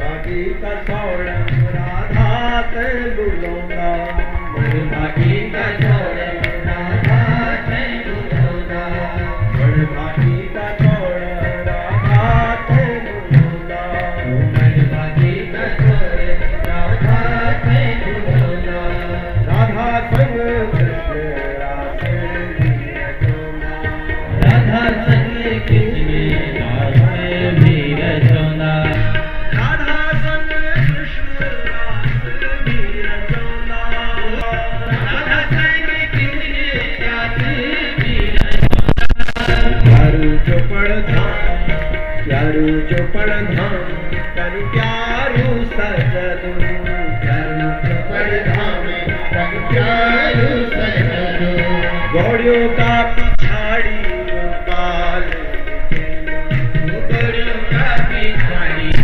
भागी का छोड़ राधा ते बुलौना बड़ भागी का छोड़ राधा ते बुलौना बड़ भागी का छोड़ राधा ते बुलौना बड़ भागी का छोड़ राधा ते बुलौना राधा संग कृष्ण राधे राधा संग कृष्ण राधे भी रचना राधा संग कृष्ण राधे भी रचना राधा संग कृष्ण राधे भी रचना यारू चोपड़ धाम तन प्यारू सजदू यारू चोपड़ धाम तन प्यारू सजदू गौड़ियों का